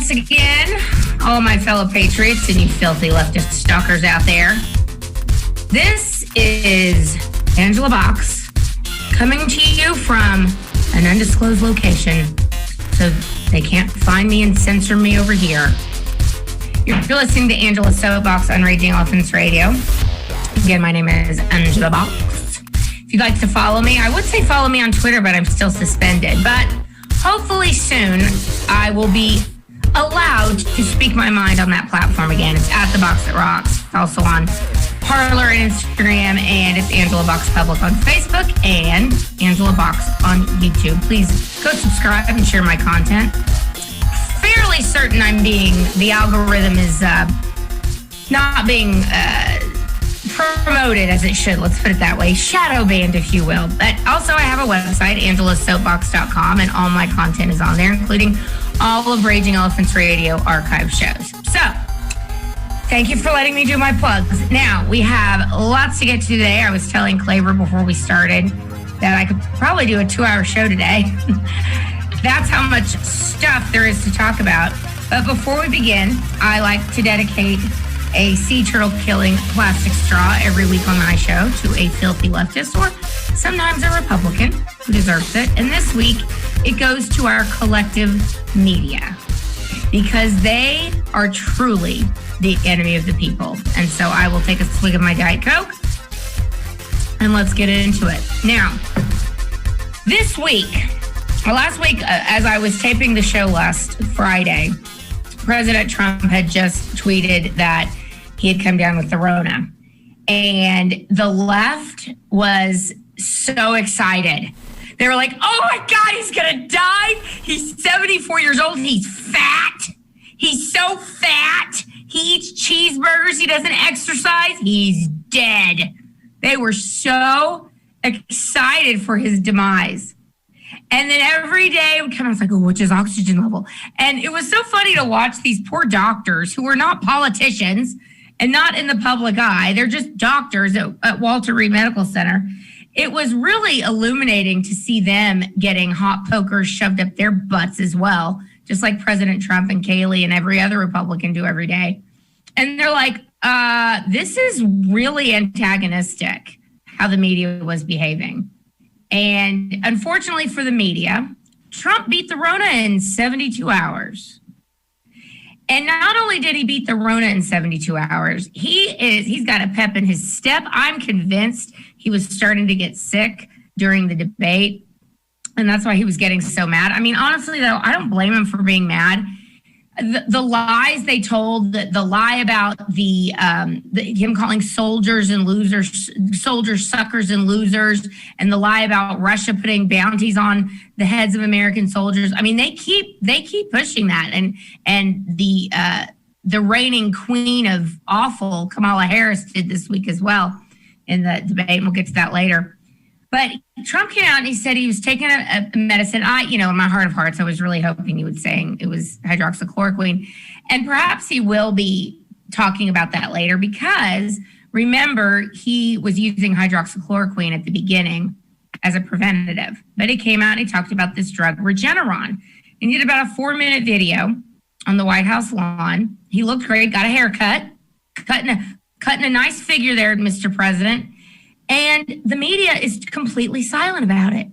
once again, all my fellow patriots and you filthy leftist stalkers out there. This is Angela Box coming to you from an undisclosed location, so they can't find me and censor me over here. You're listening to Angela's Soapbox on Raging Elephants Radio. Again, my name is Angela Box. If you'd like to follow me, I would say follow me on Twitter, but I'm still suspended. But hopefully soon, I will be allowed to speak my mind on that platform again. It's at The Box That Rocks. It's also on Parler and Instagram, and it's Angela Box Public on Facebook and Angela Box on YouTube. Please go subscribe and share my content. Fairly certain the algorithm is not being promoted as it should. Let's put it that way. Shadow banned, if you will. But also I have a website, angelasoapbox.com, and all my content is on there, including all of Raging Elephants Radio archive shows. So, thank you for letting me do my plugs. Now, we have lots to get to today. I was telling Claver before we started that I could probably do a 2-hour show today. That's how much stuff there is to talk about. But before we begin, I like to dedicate a sea turtle killing plastic straw every week on my show to a filthy leftist or sometimes a Republican who deserves it. And this week, it goes to our collective media because they are truly the enemy of the people. And so I will take a swig of my Diet Coke and let's get into it. Now, last week, as I was taping the show last Friday, President Trump had just tweeted that he had come down with the Rona. And the left was so excited. They were like, oh my God, he's going to die. He's 74 years old. He's fat. He's so fat. He eats cheeseburgers. He doesn't exercise. He's dead. They were so excited for his demise. And then every day would come out, like, oh, what's his oxygen level? And it was so funny to watch these poor doctors who were not politicians and not in the public eye. They're just doctors at Walter Reed Medical Center. It was really illuminating to see them getting hot pokers shoved up their butts as well, just like President Trump and Kayleigh and every other Republican do every day. And they're like, this is really antagonistic how the media was behaving. And unfortunately for the media, Trump beat the Rona in 72 hours. And not only did he beat the Rona in 72 hours, he's got a pep in his step. I'm convinced he was starting to get sick during the debate. And that's why he was getting so mad. I mean, honestly, though, I don't blame him for being mad. The lies they told, the lie about him calling soldiers and losers, soldiers suckers and losers, and the lie about Russia putting bounties on the heads of American soldiers. I mean, they keep pushing that, and the reigning queen of awful Kamala Harris did this week as well in the debate. And we'll get to that later. But Trump came out and he said he was taking a medicine. In my heart of hearts, I was really hoping he would say it was hydroxychloroquine. And perhaps he will be talking about that later because, remember, he was using hydroxychloroquine at the beginning as a preventative. But he came out and he talked about this drug, Regeneron. He did about a 4-minute video on the White House lawn. He looked great, got a haircut, cutting a nice figure there, Mr. President. And the media is completely silent about it.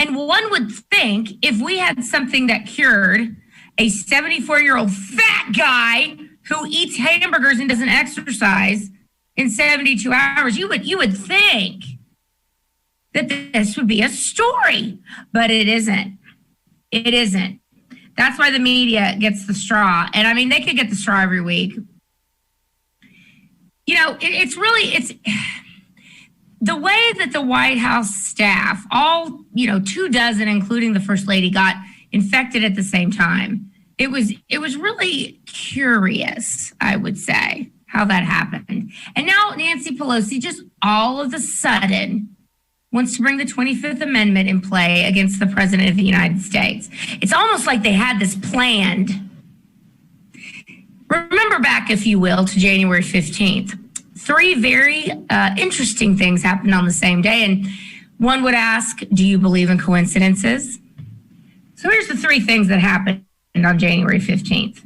And one would think if we had something that cured a 74-year-old fat guy who eats hamburgers and doesn't exercise in 72 hours, you would think that this would be a story. But it isn't. It isn't. That's why the media gets the straw. And I mean, they could get the straw every week. It's the way that the White House staff, all, 24, including the First Lady, got infected at the same time. It was really curious, I would say, how that happened. And now Nancy Pelosi just all of a sudden wants to bring the 25th Amendment in play against the President of the United States. It's almost like they had this planned. Remember back, if you will, to January 15th. 3 very interesting things happened on the same day. And one would ask, do you believe in coincidences? So here's the 3 things that happened on January 15th.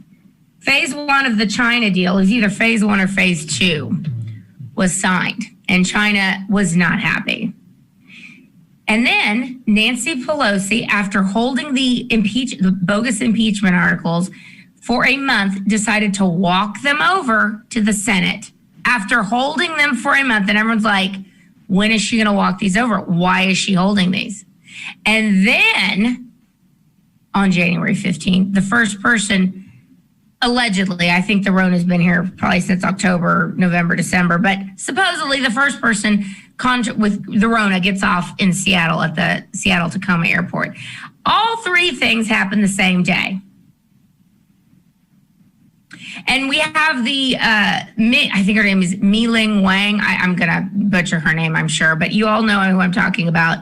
Phase 1 of the China deal, is either phase 1 or phase 2, was signed, and China was not happy. And then Nancy Pelosi, after holding the bogus impeachment articles for a month, decided to walk them over to the Senate. After holding them for a month, and everyone's like, when is she going to walk these over? Why is she holding these? And then on January 15th, the first person, allegedly, I think the Rona's been here probably since October, November, December, but supposedly the first person with the Rona gets off in Seattle at the Seattle-Tacoma airport. All three things happen the same day. And we have the, I think her name is Mi-Ling Wang. I'm going to butcher her name, I'm sure, but you all know who I'm talking about.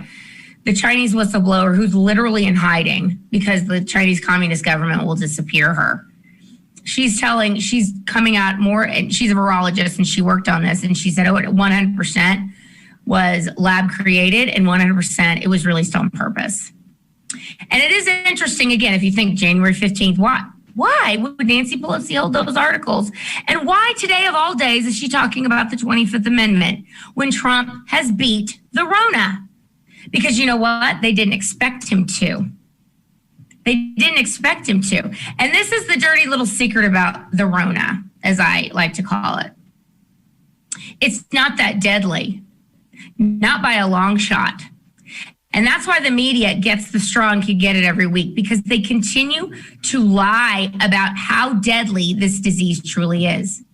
The Chinese whistleblower who's literally in hiding because the Chinese Communist government will disappear her. She's coming out more, and she's a virologist and she worked on this, and she said 100% was lab created and 100% it was released on purpose. And it is interesting, again, if you think January 15th, why would Nancy Pelosi hold those articles? And why today of all days is she talking about the 25th Amendment when Trump has beat the Rona? Because you know what? They didn't expect him to. They didn't expect him to. And this is the dirty little secret about the Rona, as I like to call it. It's not that deadly, not by a long shot. And that's why the media gets the straw and can get it every week, because they continue to lie about how deadly this disease truly is.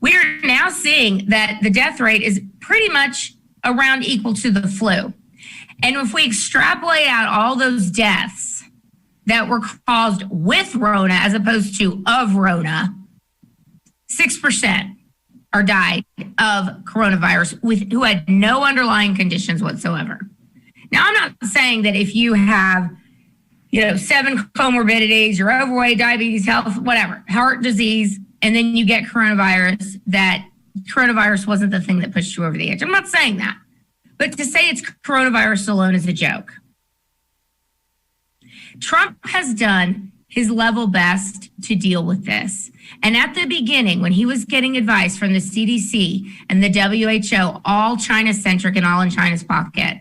We are now seeing that the death rate is pretty much around equal to the flu. And if we extrapolate out all those deaths that were caused with Rona as opposed to of Rona, 6% are died of coronavirus who had no underlying conditions whatsoever. Now, I'm not saying that if you have, 7 comorbidities, you're overweight, diabetes, health, whatever, heart disease, and then you get coronavirus, that coronavirus wasn't the thing that pushed you over the edge. I'm not saying that. But to say it's coronavirus alone is a joke. Trump has done his level best to deal with this. And at the beginning, when he was getting advice from the CDC and the WHO, all China-centric and all in China's pocket,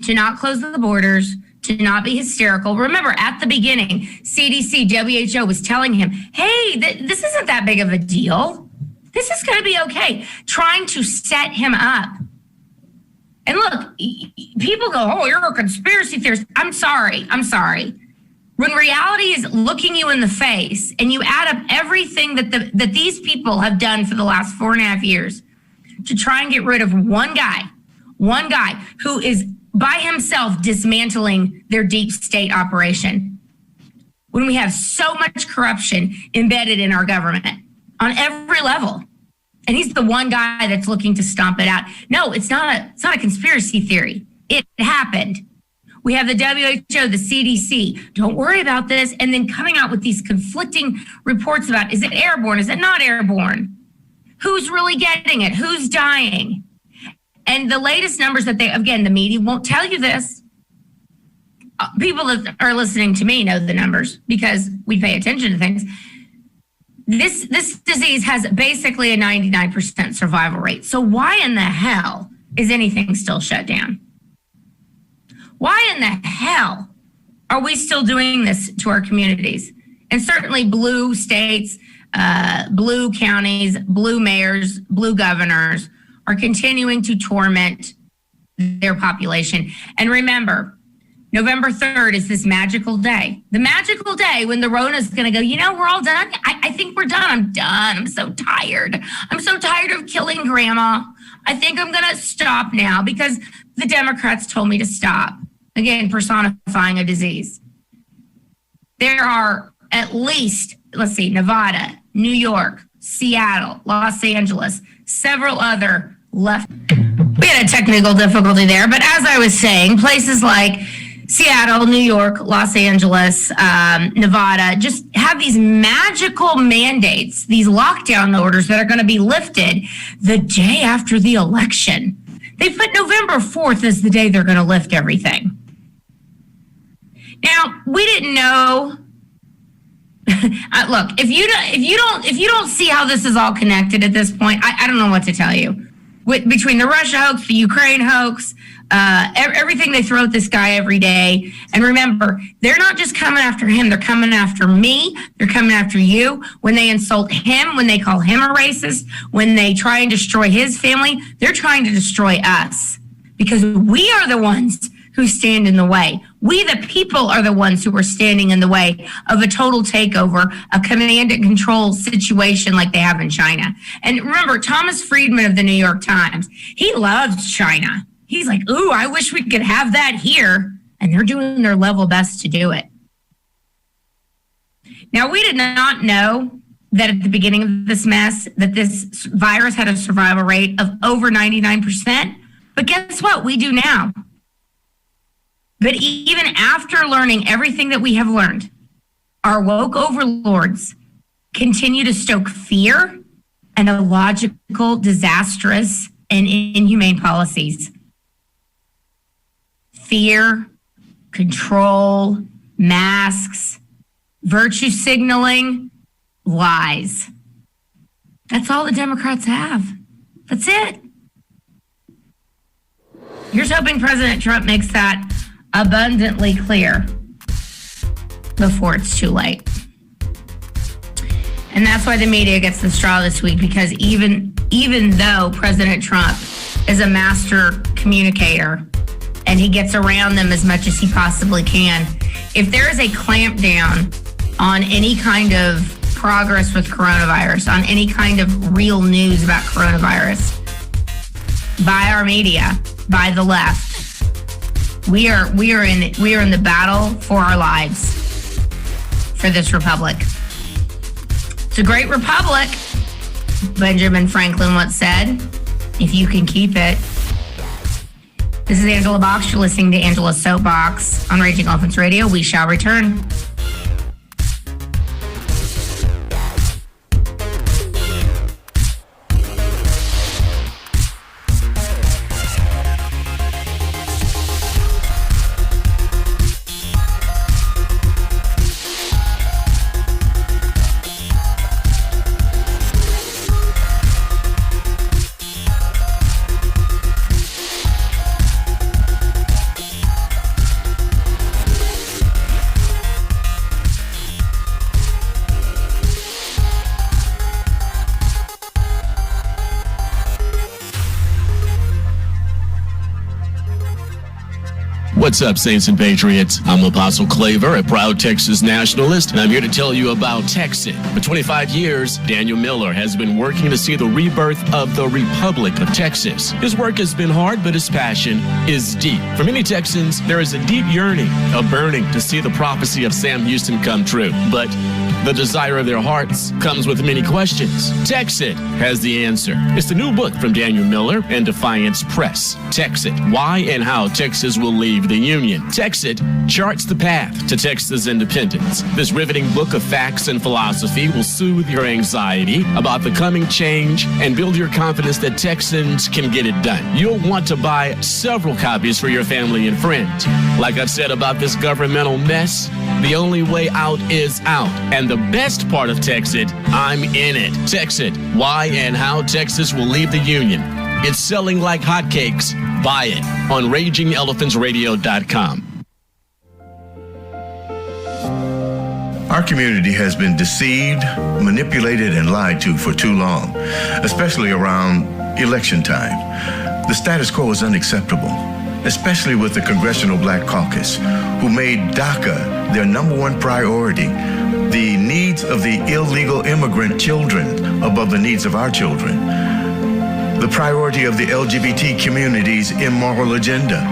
to not close the borders, to not be hysterical. Remember, at the beginning, CDC, WHO was telling him, hey, this isn't that big of a deal. This is going to be okay. Trying to set him up. And look, people go, oh, you're a conspiracy theorist. I'm sorry. When reality is looking you in the face and you add up everything that these people have done for the last 4.5 years to try and get rid of one guy who is by himself dismantling their deep state operation, when we have so much corruption embedded in our government on every level. And he's the one guy that's looking to stomp it out. No, it's not a conspiracy theory. It happened. We have the WHO, the CDC. Don't worry about this. And then coming out with these conflicting reports about, is it airborne? Is it not airborne? Who's really getting it? Who's dying? And the latest numbers that the media won't tell you this. People that are listening to me know the numbers because we pay attention to things. This disease has basically a 99% survival rate. So why in the hell is anything still shut down? Why in the hell are we still doing this to our communities? And certainly blue states, blue counties, blue mayors, blue governors are continuing to torment their population. And remember, November 3rd is this magical day. The magical day when the Rona is going to go, we're all done. I think we're done. I'm done. I'm so tired. I'm so tired of killing grandma. I think I'm going to stop now because the Democrats told me to stop. Again, personifying a disease. There are at least, Nevada, New York, Seattle, Los Angeles, several other left. We had a technical difficulty there, but as I was saying, places like Seattle, New York, Los Angeles, Nevada, just have these magical mandates, these lockdown orders that are going to be lifted the day after the election. They put November 4th as the day they're going to lift everything. Now, we didn't know Look, if you don't see how this is all connected at this point, I don't know what to tell you. Between the Russia hoax, the Ukraine hoax, everything they throw at this guy every day. And remember, they're not just coming after him. They're coming after me. They're coming after you. When they insult him, when they call him a racist, when they try and destroy his family, they're trying to destroy us because we are the ones who stand in the way. We, the people, are the ones who are standing in the way of a total takeover, a command and control situation like they have in China. And remember, Thomas Friedman of the New York Times, he loves China. He's like, ooh, I wish we could have that here. And they're doing their level best to do it. Now, we did not know that at the beginning of this mess, that this virus had a survival rate of over 99%. But guess what? We do now. But even after learning everything that we have learned, our woke overlords continue to stoke fear and illogical, disastrous, and inhumane policies. Fear, control, masks, virtue signaling, lies. That's all the Democrats have. That's it. Here's hoping President Trump makes that abundantly clear before it's too late. And that's why the media gets the straw this week, because even though President Trump is a master communicator and he gets around them as much as he possibly can, if there is a clampdown on any kind of progress with coronavirus, on any kind of real news about coronavirus by our media, by the left, we are in the battle for our lives for this republic. It's a great republic, Benjamin Franklin once said, if you can keep it. This is Angela Box. You're listening to Angela's Soapbox on Raging Elephants Radio. We shall return. What's up, Saints and Patriots? I'm Apostle Claver, a proud Texas nationalist, and I'm here to tell you about Texit. For 25 years, Daniel Miller has been working to see the rebirth of the Republic of Texas. His work has been hard, but his passion is deep. For many Texans, there is a deep yearning, a burning to see the prophecy of Sam Houston come true. But the desire of their hearts comes with many questions. Texit has the answer. It's the new book from Daniel Miller and Defiance Press. Texit, Why and How Texas Will Leave the Union. Texit charts the path to Texas independence. This riveting book of facts and philosophy will soothe your anxiety about the coming change and build your confidence that Texans can get it done. You'll want to buy several copies for your family and friends. Like I've said about this governmental mess, the only way out is out. And the best part of Texit, I'm in it. Texit, Why and How Texas Will Leave the Union. It's selling like hotcakes. Buy it on RagingElephantsRadio.com. Our community has been deceived, manipulated, and lied to for too long, especially around election time. The status quo is unacceptable, especially with the Congressional Black Caucus, who made DACA their number one priority, the needs of the illegal immigrant children above the needs of our children, the priority of the LGBT community's immoral agenda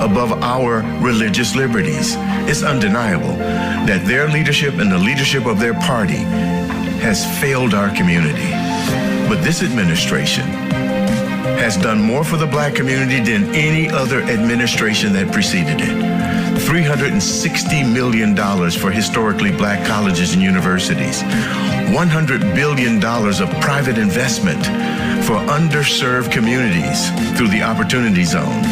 above our religious liberties. It's undeniable that their leadership and the leadership of their party has failed our community. But this administration has done more for the Black community than any other administration that preceded it. $360 million for historically Black colleges and universities. $100 billion of private investment for underserved communities through the Opportunity Zone.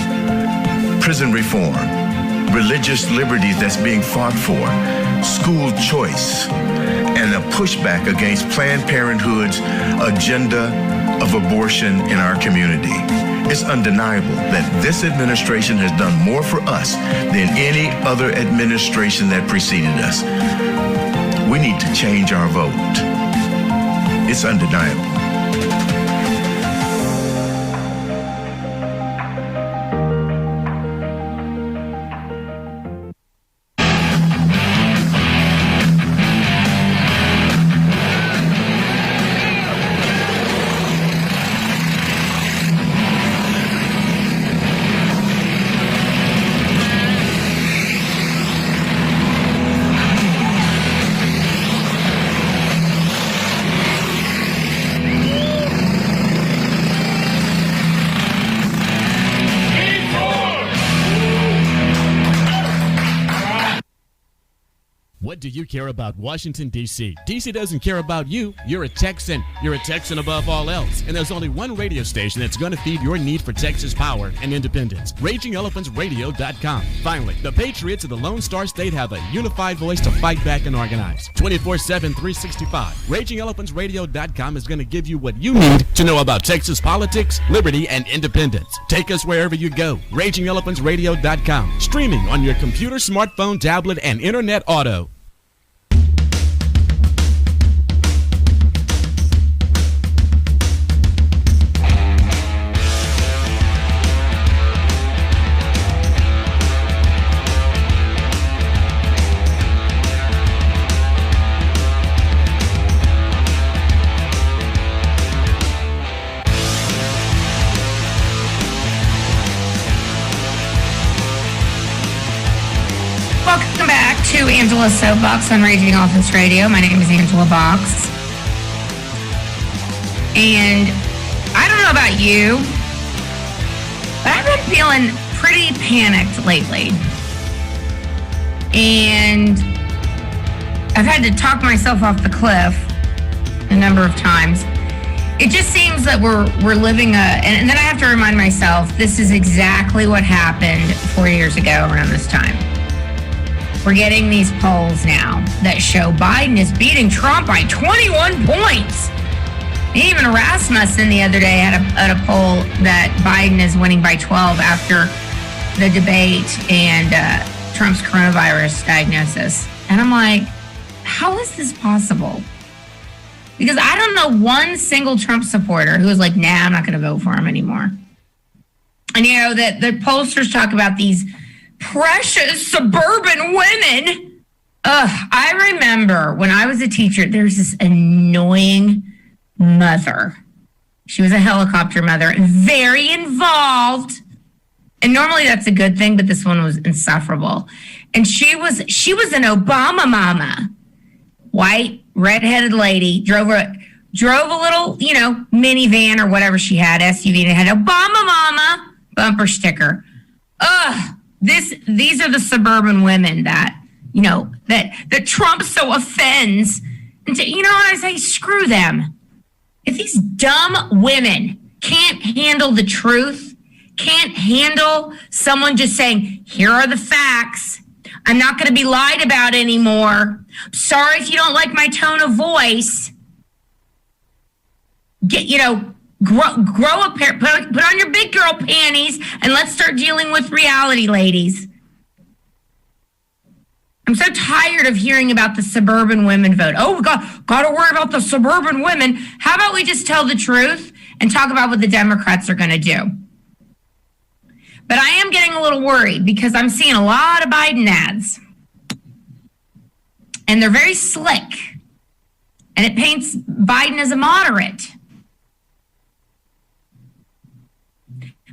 Prison reform, religious liberties that's being fought for, school choice, a pushback against Planned Parenthood's agenda of abortion in our community. It's undeniable that this administration has done more for us than any other administration that preceded us. We need to change our vote. It's undeniable. What do you care about Washington, D.C.? D.C. doesn't care about you. You're a Texan. You're a Texan above all else. And there's only one radio station that's going to feed your need for Texas power and independence. RagingElephantRadio.com. Finally, the Patriots of the Lone Star State have a unified voice to fight back and organize. 24/7, 365. RagingElephantRadio.com is going to give you what you need to know about Texas politics, liberty, and independence. Take us wherever you go. RagingElephantRadio.com. Streaming on your computer, smartphone, tablet, and internet auto. Welcome back to Angela's Soapbox on Raging Elephants Radio. My name is Angela Box. And I don't know about you, but I've been feeling pretty panicked lately. And I've had to talk myself off the cliff a number of times. It just seems that we're living and then I have to remind myself, this is exactly what happened 4 years ago around this time. We're getting these polls now that show Biden is beating Trump by 21 points. Even Rasmussen the other day had a poll that Biden is winning by 12 after the debate and Trump's coronavirus diagnosis. And I'm like, how is this possible? Because I don't know one single Trump supporter who is like, nah, I'm not going to vote for him anymore. And you know, that the pollsters talk about these precious suburban women. I remember when I was a teacher, there's this annoying mother. She was a helicopter mother, very involved. And normally that's a good thing, but this one was insufferable. And she was an Obama mama. White, redheaded lady, drove a little, minivan or whatever she had, SUV, and it had Obama mama bumper sticker. These are the suburban women that Trump so offends. And what I say? Screw them. If these dumb women can't handle the truth, can't handle someone just saying, here are the facts, I'm not going to be lied about anymore. Sorry if you don't like my tone of voice. Grow a pair, put on your big girl panties, and let's start dealing with reality, ladies. I'm so tired of hearing about the suburban women vote. Oh, we got to worry about the suburban women. How about we just tell the truth and talk about what the Democrats are going to do? But I am getting a little worried because I'm seeing a lot of Biden ads. And they're very slick. And it paints Biden as a moderate.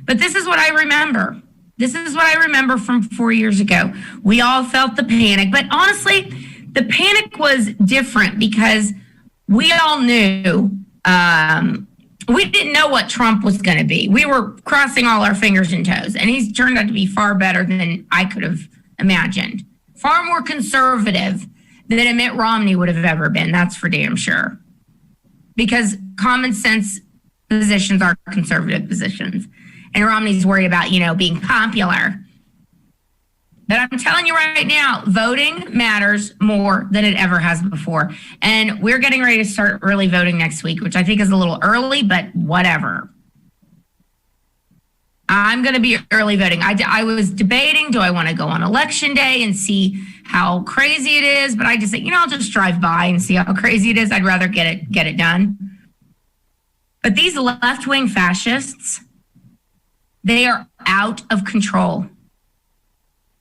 But this is what I remember. This is what I remember from 4 years ago. We all felt the panic. But honestly, the panic was different because we all knew, we didn't know what Trump was going to be. We were crossing all our fingers and toes. And he's turned out to be far better than I could have imagined. Far more conservative than a Mitt Romney would have ever been. That's for damn sure. Because common sense positions are conservative positions. And Romney's worried about, being popular. But I'm telling you right now, voting matters more than it ever has before. And we're getting ready to start early voting next week, which I think is a little early, but whatever. I'm going to be early voting. I was debating, do I want to go on election day and see how crazy it is? But I just said, I'll just drive by and see how crazy it is. I'd rather get it done. But these left-wing fascists, they are out of control.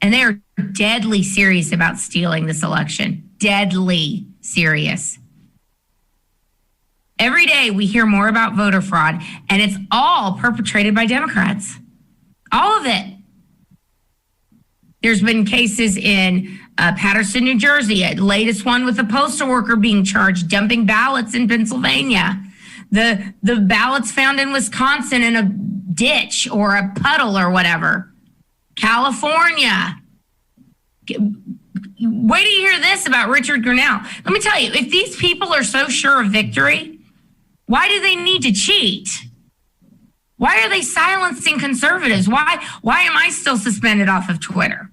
And they are deadly serious about stealing this election. Deadly serious. Every day we hear more about voter fraud, and it's all perpetrated by Democrats. All of it. There's been cases in Patterson, New Jersey, a latest one with a postal worker being charged dumping ballots in Pennsylvania. The ballots found in Wisconsin in a ditch or a puddle or whatever. California. Wait till you hear this about Richard Grinnell. Let me tell you, if these people are so sure of victory, why do they need to cheat? Why are they silencing conservatives? Why am I still suspended off of Twitter?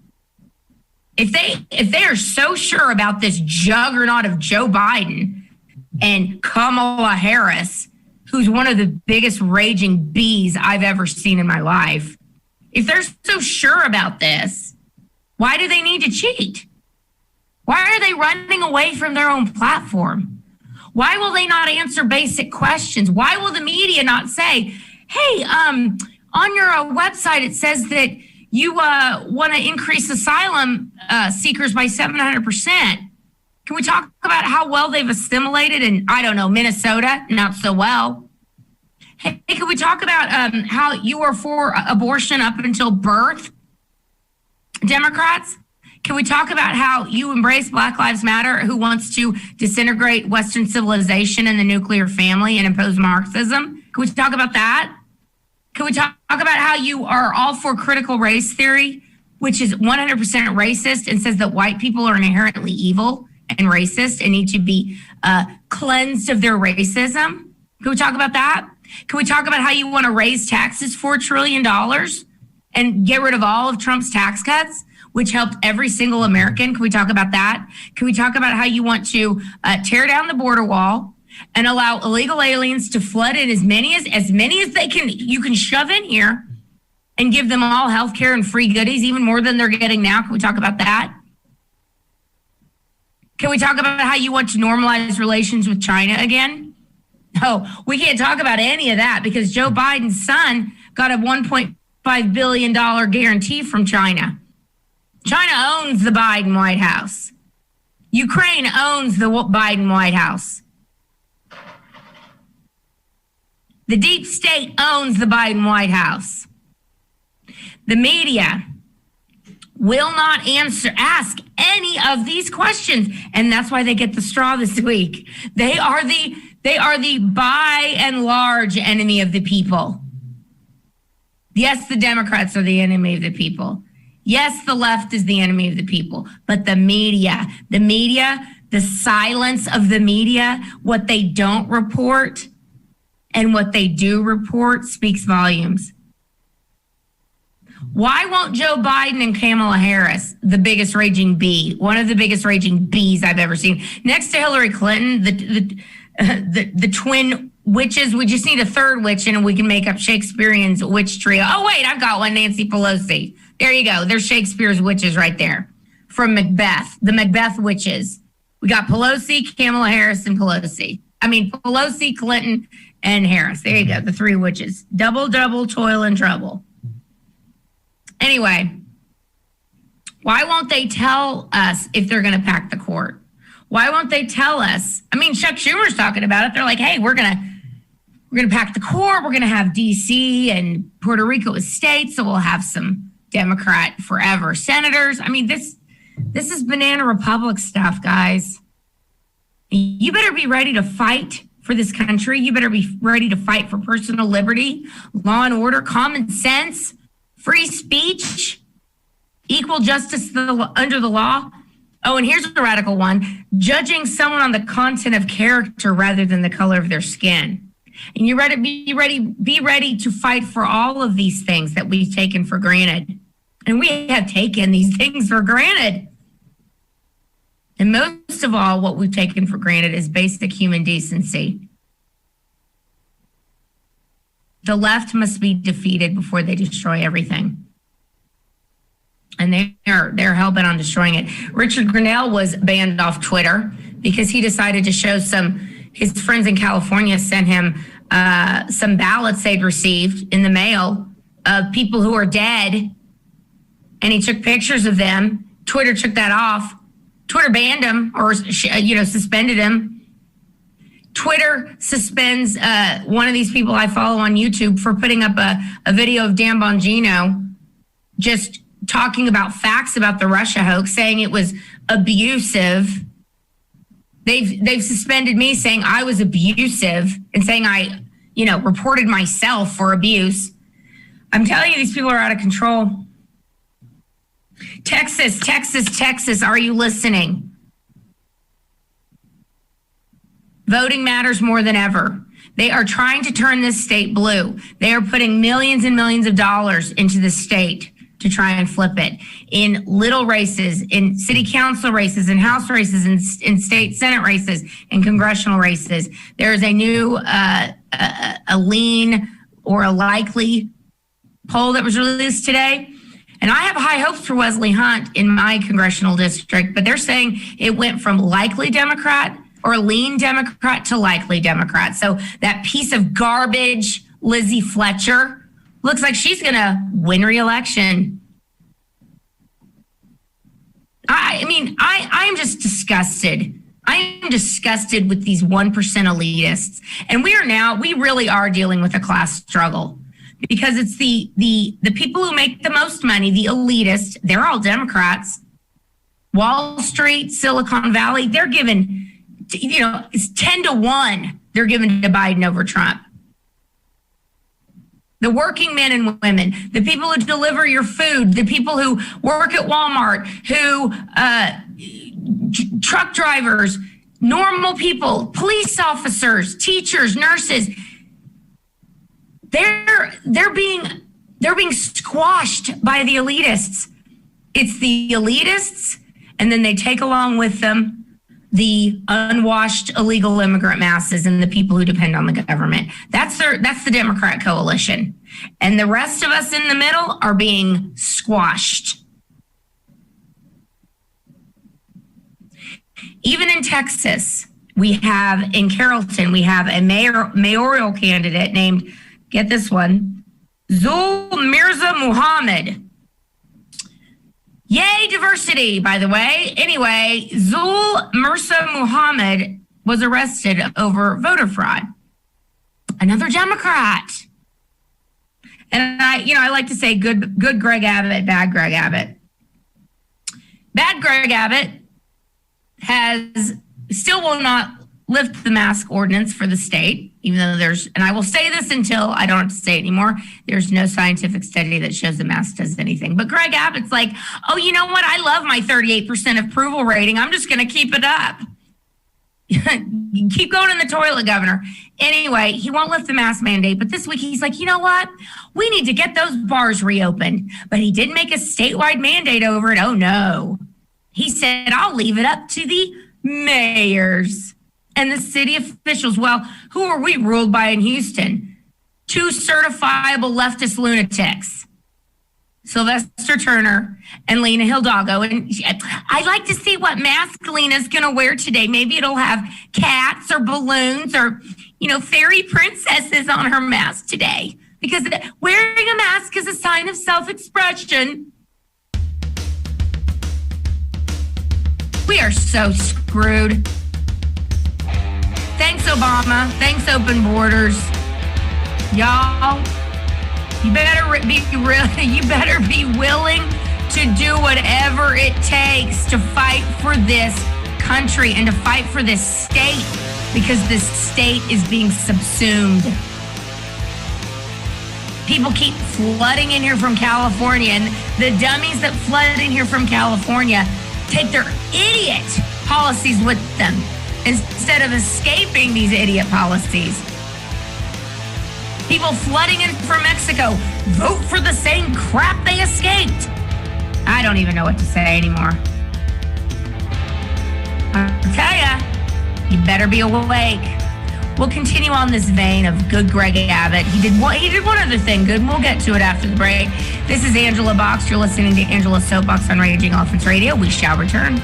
If they are so sure about this juggernaut of Joe Biden and Kamala Harris, who's one of the biggest raging bees I've ever seen in my life, if they're so sure about this, why do they need to cheat? Why are they running away from their own platform? Why will they not answer basic questions? Why will the media not say, hey, on your website, it says that you want to increase asylum seekers by 700%. Can we talk about how well they've assimilated in, I don't know, Minnesota? Not so well. Hey, can we talk about how you are for abortion up until birth? Democrats? Can we talk about how you embrace Black Lives Matter, who wants to disintegrate Western civilization and the nuclear family and impose Marxism? Can we talk about that? Can we talk about how you are all for critical race theory, which is 100% racist and says that white people are inherently evil and racist and need to be cleansed of their racism? Can we talk about that? Can we talk about how you want to raise taxes $4 trillion and get rid of all of Trump's tax cuts, which helped every single American? Can we talk about that? Can we talk about how you want to tear down the border wall and allow illegal aliens to flood in as many as they can, you can shove in here and give them all health care and free goodies, even more than they're getting now? Can we talk about that? Can we talk about how you want to normalize relations with China again? No, we can't talk about any of that because Joe Biden's son got a $1.5 billion guarantee from China. China owns the Biden White House. Ukraine owns the Biden White House. The deep state owns the Biden White House. The media will not ask any of these questions, and that's why they get the straw this week. They are the by and large enemy of the people. Yes, the Democrats are the enemy of the people. Yes, the left is the enemy of the people, but the media, the silence of the media, what they don't report and what they do report speaks volumes. Why won't Joe Biden and Kamala Harris, the biggest raging bee, one of the biggest raging bees I've ever seen, next to Hillary Clinton, the twin witches, we just need a third witch and we can make up Shakespearean's witch trio. Oh, wait, I've got one, Nancy Pelosi. There you go. There's Shakespeare's witches right there from Macbeth, the Macbeth witches. We got Pelosi, Kamala Harris, and Pelosi, Clinton, and Harris. There you go. The three witches. Double, toil and trouble. Anyway, why won't they tell us if they're going to pack the court? Why won't they tell us? I mean, Chuck Schumer's talking about it. They're like, hey, we're going to pack the court. We're going to have D.C. and Puerto Rico as states, so we'll have some Democrat forever senators. I mean, this is banana republic stuff, guys. You better be ready to fight for this country. You better be ready to fight for personal liberty, law and order, common sense, free speech, equal justice under the law. Oh, and here's a radical one: judging someone on the content of character rather than the color of their skin. And be ready to fight for all of these things that we've taken for granted. And we have taken these things for granted. And most of all, what we've taken for granted is basic human decency. The left must be defeated before they destroy everything. And they're hell-bent on destroying it. Richard Grinnell was banned off Twitter because he decided to show his friends in California sent him some ballots they'd received in the mail of people who are dead. And he took pictures of them. Twitter took that off. Twitter banned him or, suspended him. Twitter suspends one of these people I follow on YouTube for putting up a video of Dan Bongino just talking about facts about the Russia hoax, saying it was abusive. They've suspended me saying I was abusive and saying I, reported myself for abuse. I'm telling you, these people are out of control. Texas, are you listening? Voting matters more than ever. They are trying to turn this state blue. They are putting millions and millions of dollars into the state to try and flip it in little races, in city council races, in House races, in state Senate races, in congressional races. There is a new, a lean or a likely poll that was released today. And I have high hopes for Wesley Hunt in my congressional district, but they're saying it went from likely Democrat or lean Democrat to likely Democrat. So that piece of garbage, Lizzie Fletcher, looks like she's going to win re-election. I'm just disgusted. I am disgusted with these 1% elitists. And we really are dealing with a class struggle because it's the people who make the most money, the elitists, they're all Democrats. Wall Street, Silicon Valley, they're given, it's 10-1 they're given to Biden over Trump. The working men and women, the people who deliver your food, the people who work at Walmart, truck drivers, normal people, police officers, teachers, nurses, they're being squashed by the elitists. It's the elitists, and then they take along with them the unwashed illegal immigrant masses and the people who depend on the government. That's the Democrat coalition. And the rest of us in the middle are being squashed. Even in Texas, in Carrollton, we have a mayoral candidate named, get this one, Zul Mirza Muhammad. Yay, diversity, by the way. Anyway, Zul Mirza Muhammad was arrested over voter fraud. Another Democrat. And I like to say good Greg Abbott, bad Greg Abbott. Bad Greg Abbott still will not lift the mask ordinance for the state, even though and I will say this until I don't have to say it anymore, there's no scientific study that shows the mask does anything. But Greg Abbott's like, oh, you know what? I love my 38% approval rating. I'm just going to keep it up. Keep going in the toilet, Governor. Anyway, he won't lift the mask mandate. But this week he's like, you know what? We need to get those bars reopened. But he didn't make a statewide mandate over it. Oh, no. He said, I'll leave it up to the mayors and the city officials. Well, who are we ruled by in Houston? 2 certifiable leftist lunatics, Sylvester Turner and Lena Hidalgo. And I'd like to see what mask Lena's going to wear today. Maybe it'll have cats or balloons or, fairy princesses on her mask today. Because wearing a mask is a sign of self-expression. We are so screwed. Thanks, Obama. Thanks, open borders. Y'all, you better be willing to do whatever it takes to fight for this country and to fight for this state, because this state is being subsumed. People keep flooding in here from California, and the dummies that flood in here from California take their idiot policies with them instead of escaping these idiot policies. People flooding in from Mexico vote for the same crap they escaped. I don't even know what to say anymore. I'll tell ya, you better be awake. We'll continue on this vein of good Greg Abbott. He did one other thing good, and we'll get to it after the break. This is Angela Box. You're listening to Angela's Soapbox on Raging Elephants Radio. We shall return.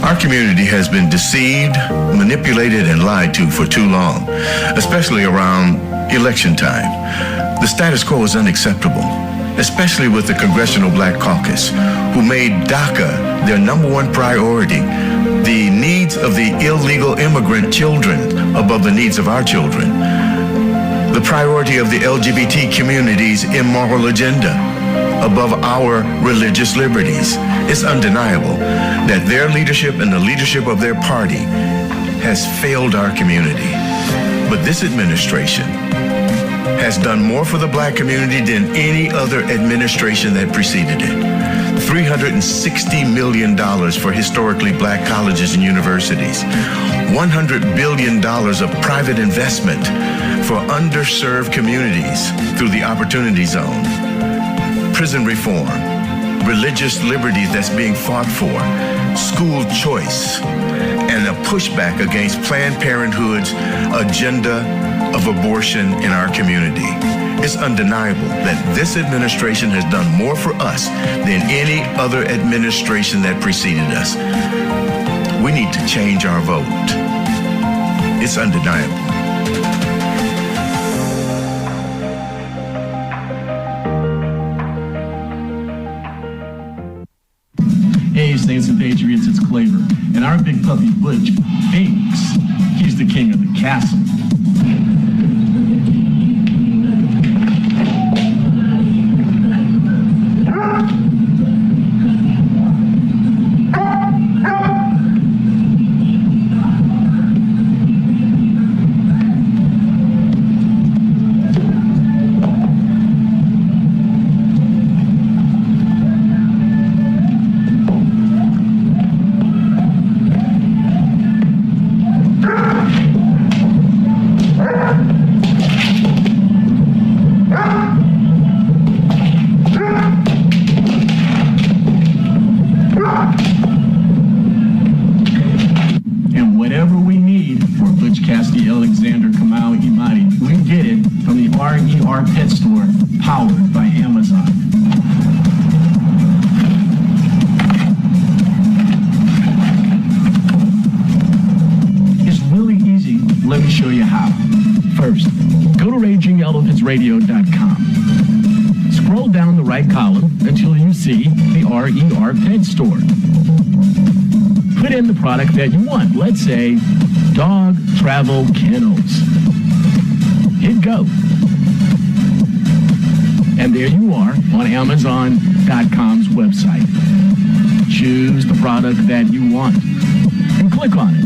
Our community has been deceived, manipulated, and lied to for too long, especially around election time. The status quo is unacceptable, especially with the Congressional Black Caucus, who made DACA their number one priority, the needs of the illegal immigrant children above the needs of our children, the priority of the LGBT community's immoral agenda above our religious liberties. It's undeniable that their leadership and the leadership of their party has failed our community. But this administration has done more for the black community than any other administration that preceded it. $360 million for historically black colleges and universities. $100 billion of private investment for underserved communities through the Opportunity Zone. Prison reform, religious liberty that's being fought for, school choice, and a pushback against Planned Parenthood's agenda of abortion in our community. It's undeniable that this administration has done more for us than any other administration that preceded us. We need to change our vote. It's undeniable. Hey, Saints and Patriots, it's Claver. And our big puppy Butch thinks he's the king of the castle. Pet store powered by Amazon. It's really easy. Let me show you how. First, go to RagingElephantsRadio.com. Scroll down the right column until you see the RER Pet Store. Put in the product that you want. Let's say dog travel kennels. Hit go. And there you are on Amazon.com's website. Choose the product that you want and click on it.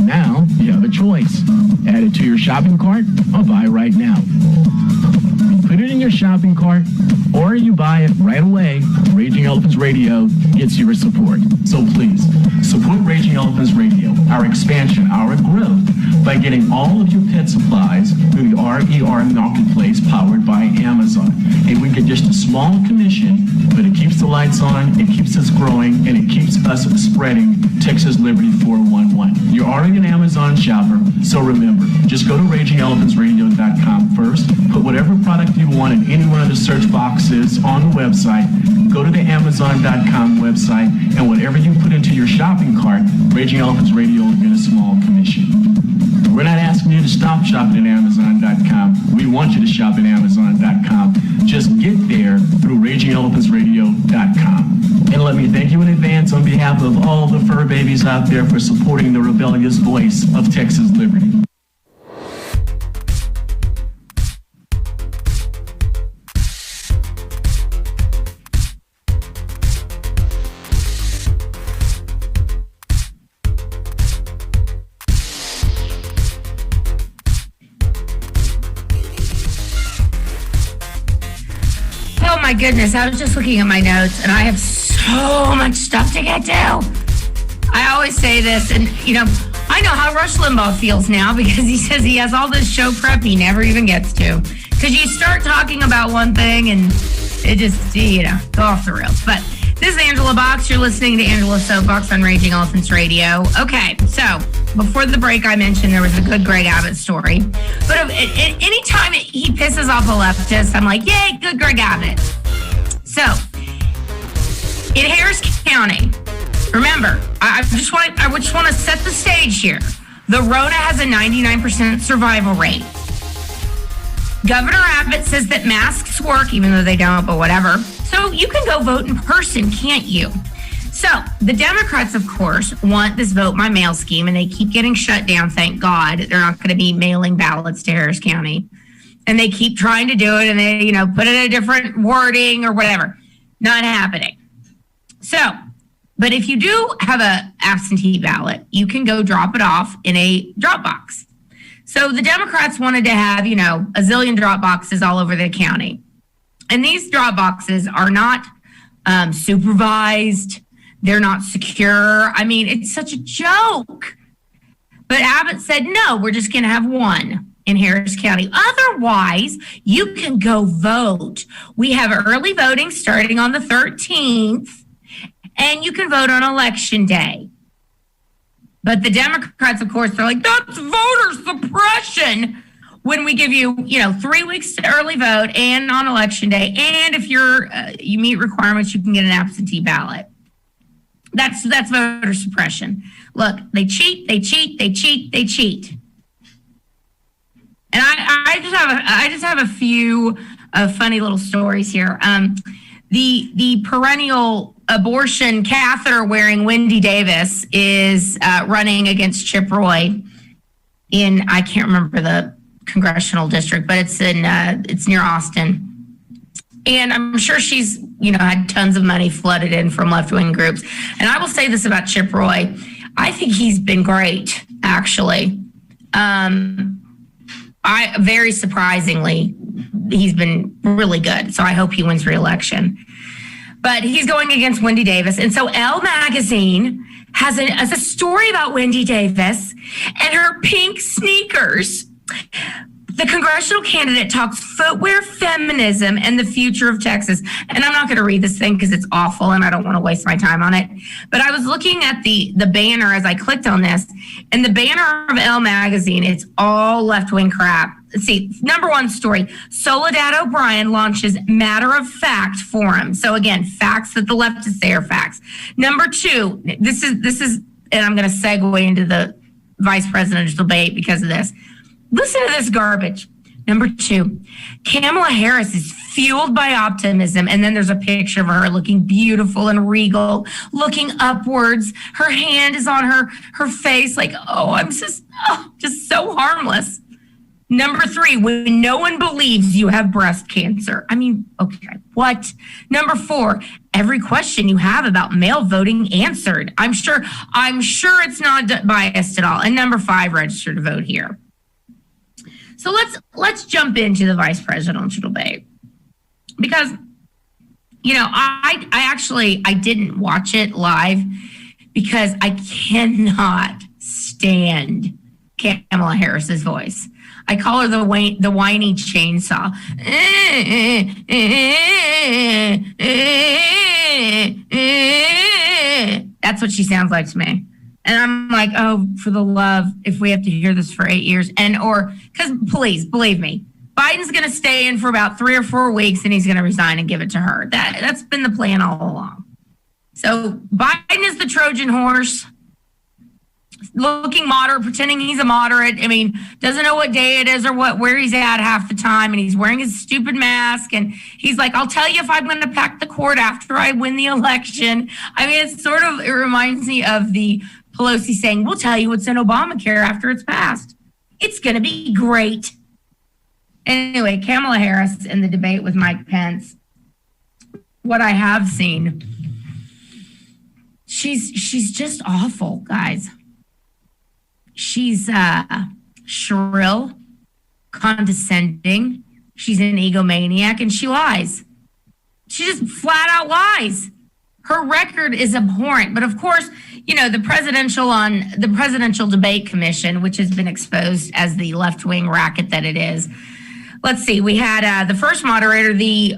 Now you have a choice. Add it to your shopping cart or buy right now. You put it in your shopping cart or you buy it right away. Raging Elephants Radio gets your support. So please, support Raging Elephants Radio, our expansion, our growth, by getting all of your pet supplies through the RER Marketplace powered by Amazon. And we get just a small commission, but it keeps the lights on, it keeps us growing, and it keeps us spreading Texas Liberty 411. You're already an Amazon shopper, so remember, just go to RagingElephantsRadio.com first, put whatever product you want in any one of the search boxes on the website, go to the Amazon.com website, and whatever you put into your shopping cart, Raging Elephants Radio will get a small commission. We're not asking you to stop shopping at Amazon.com. We want you to shop at Amazon.com. Just get there through RagingElephantsRadio.com. And let me thank you in advance on behalf of all the fur babies out there for supporting the rebellious voice of Texas Liberty. my goodness. I was just looking at my notes and I have so much stuff to get to. I always say this, and I know how Rush Limbaugh feels now because he says he has all this show prep he never even gets to. Because you start talking about one thing and it just, go off the rails. But this is Angela Box. You're listening to Angela Soapbox on Raging Elephants Radio. Okay, so before the break, I mentioned there was a good Greg Abbott story. But anytime he pisses off a leftist, I'm like, yay, good Greg Abbott. So, in Harris County, remember, I just want to set the stage here. The Rona has a 99% survival rate. Governor Abbott says that masks work, even though they don't, but whatever. So you can go vote in person, can't you? So the Democrats, of course, want this vote by mail scheme, and they keep getting shut down. Thank God they're not going to be mailing ballots to Harris County. And they keep trying to do it, and they, put it in a different wording or whatever. Not happening. So, but if you do have a absentee ballot, you can go drop it off in a drop box. So the Democrats wanted to have, a zillion drop boxes all over the county. And these drop boxes are not supervised. They're not secure. I mean, it's such a joke. But Abbott said, no, we're just going to have one in Harris County. Otherwise, you can go vote. We have early voting starting on the 13th, and you can vote on Election Day. But the Democrats, of course, they're like, that's voter suppression when we give you, 3 weeks to early vote and on Election Day. And if you meet requirements, you can get an absentee ballot. That's voter suppression. Look, they cheat. And I just have a few funny little stories here. The perennial abortion catheter wearing Wendy Davis is running against Chip Roy in, I can't remember the congressional district, but it's near Austin. And I'm sure she's, had tons of money flooded in from left-wing groups. And I will say this about Chip Roy. I think he's been great, actually. Very surprisingly, he's been really good. So I hope he wins re-election. But he's going against Wendy Davis. And so Elle Magazine has a story about Wendy Davis and her pink sneakers. The congressional candidate talks footwear, feminism, and the future of Texas. And I'm not going to read this thing because it's awful and I don't want to waste my time on it. But I was looking at the banner as I clicked on this. And the banner of Elle Magazine, it's all left-wing crap. Let's see, number one story, Soledad O'Brien launches Matter of Fact Forum. So again, facts that the leftists say are facts. Number two, this is, and I'm going to segue into the vice presidential debate because of this. Listen to this garbage. Number two, Kamala Harris is fueled by optimism. And then there's a picture of her looking beautiful and regal, looking upwards. Her hand is on her face like, I'm just so harmless. Number three, when no one believes you have breast cancer. I mean, okay, what? Number four, every question you have about mail voting answered. I'm sure it's not biased at all. And number five, register to vote here. So let's jump into the vice presidential debate because, I didn't watch it live because I cannot stand Kamala Harris's voice. I call her the whiny chainsaw. That's what she sounds like to me. And I'm like, for the love, if we have to hear this for 8 years because please believe me, Biden's going to stay in for about 3 or 4 weeks and he's going to resign and give it to her. That's been the plan all along. So Biden is the Trojan horse. Looking moderate, pretending he's a moderate. I mean, doesn't know what day it is or where he's at half the time. And he's wearing his stupid mask. And he's like, I'll tell you if I'm going to pack the court after I win the election. I mean, it reminds me of the Pelosi saying, we'll tell you what's in Obamacare after it's passed. It's going to be great. Anyway, Kamala Harris in the debate with Mike Pence. What I have seen, she's just awful, guys. She's shrill, condescending. She's an egomaniac, and she lies. She just flat out lies. Her record is abhorrent. But of course, the presidential debate commission, which has been exposed as the left-wing racket that it is. Let's see. We had the first moderator,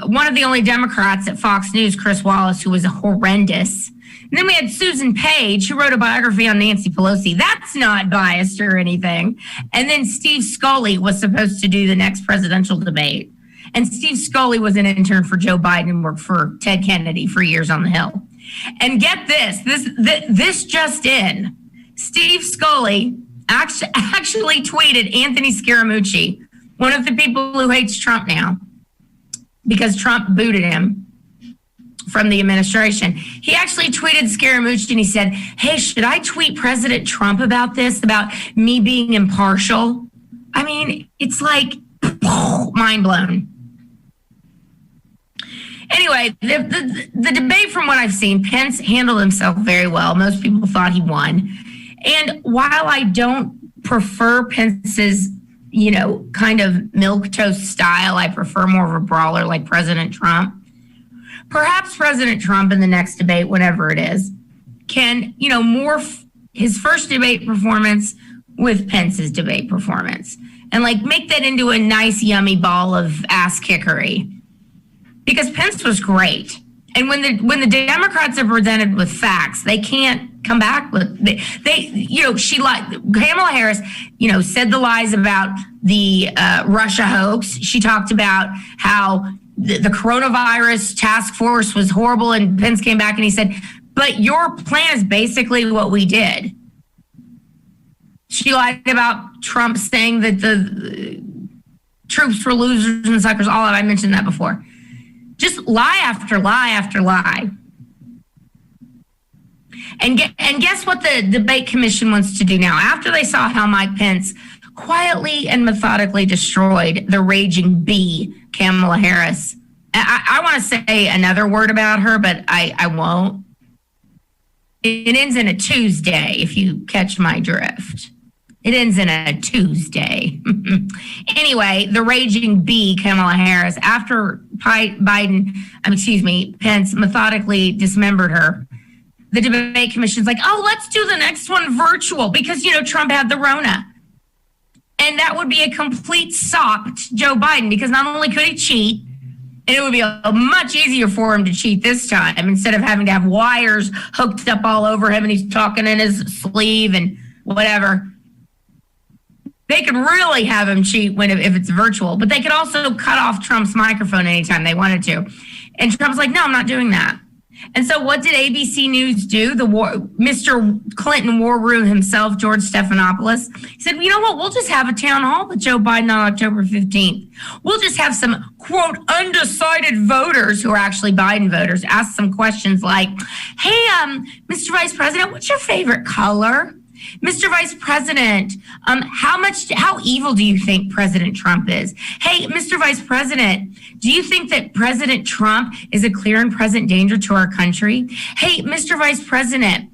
one of the only Democrats at Fox News, Chris Wallace, who was horrendous. And then we had Susan Page, who wrote a biography on Nancy Pelosi. That's not biased or anything. And then Steve Scully was supposed to do the next presidential debate. And Steve Scully was an intern for Joe Biden and worked for Ted Kennedy for years on the Hill. And get this just in. Steve Scully actually tweeted Anthony Scaramucci, one of the people who hates Trump now, because Trump booted him from the administration. He actually tweeted Scaramucci and he said, hey, should I tweet President Trump about this, about me being impartial? I mean, it's like mind blown. Anyway, the debate, from what I've seen, Pence handled himself very well. Most people thought he won. And while I don't prefer Pence's, kind of milquetoast style, I prefer more of a brawler like President Trump. Perhaps President Trump in the next debate, whenever it is, can, morph his first debate performance with Pence's debate performance and make that into a nice, yummy ball of ass kickery. Because Pence was great. And when the Democrats are presented with facts, they can't come back with she lied. Kamala Harris, said the lies about the Russia hoax. She talked about how the coronavirus task force was horrible, and Pence came back and he said, but your plan is basically what we did. She lied about Trump saying that the troops were losers and suckers, all of it. I mentioned that before. Just lie after lie after lie. And guess what the debate commission wants to do now? After they saw how Mike Pence quietly and methodically destroyed the raging bee, Kamala Harris. I want to say another word about her, but I won't. It ends in a Tuesday, if you catch my drift. It ends in a Tuesday. Anyway, the raging bee, Kamala Harris, after Pence methodically dismembered her, the debate commission's like, oh, let's do the next one virtual because, Trump had the Rona. And that would be a complete sop to Joe Biden because not only could he cheat, and it would be much easier for him to cheat this time instead of having to have wires hooked up all over him and he's talking in his sleeve and whatever. They could really have him cheat if it's virtual, but they could also cut off Trump's microphone anytime they wanted to. And Trump's like, no, I'm not doing that. And so what did ABC News do? Mr. Clinton War Room himself, George Stephanopoulos, he said, you know what? We'll just have a town hall with Joe Biden on October 15th. We'll just have some, quote, undecided voters who are actually Biden voters ask some questions like, hey, Mr. Vice President, what's your favorite color? Mr. Vice President, how evil do you think President Trump is? Hey, Mr. Vice President, do you think that President Trump is a clear and present danger to our country? Hey, Mr. Vice President,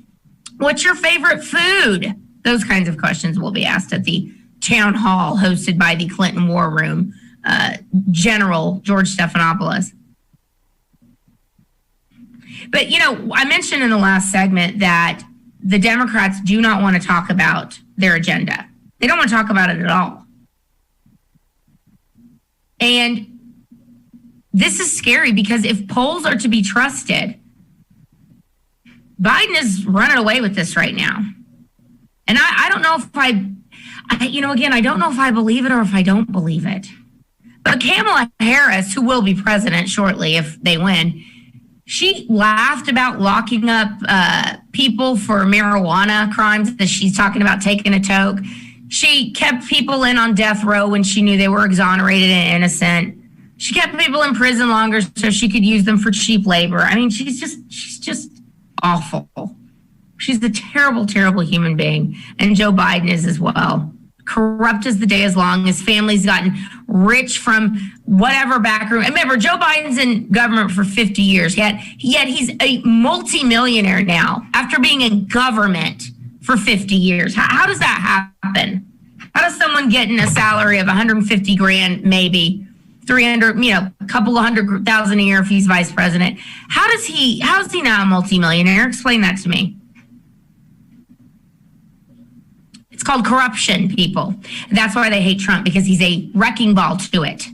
what's your favorite food? Those kinds of questions will be asked at the town hall hosted by the Clinton War Room General George Stephanopoulos. But, I mentioned in the last segment that the Democrats do not want to talk about their agenda. They don't want to talk about it at all. And this is scary because if polls are to be trusted, Biden is running away with this right now. And I don't know if I don't know if I believe it or if I don't believe it. But Kamala Harris, who will be president shortly if they win, she laughed about locking up people for marijuana crimes that she's talking about taking a toke. She kept people in on death row when she knew they were exonerated and innocent. She kept people in prison longer so she could use them for cheap labor. I mean, she's just awful. She's a terrible, terrible human being. And Joe Biden is as well. Corrupt as the day is long. His family's gotten rich from whatever background. Remember, Joe Biden's in government for 50 years, yet he's a multimillionaire now after being in government for 50 years. How does that happen? How does someone getting a salary of $150,000 maybe 300, a couple of 100,000 a year if he's vice president. How is he now a multimillionaire? Explain that to me. It's called corruption, people. And that's why they hate Trump, because he's a wrecking ball to it.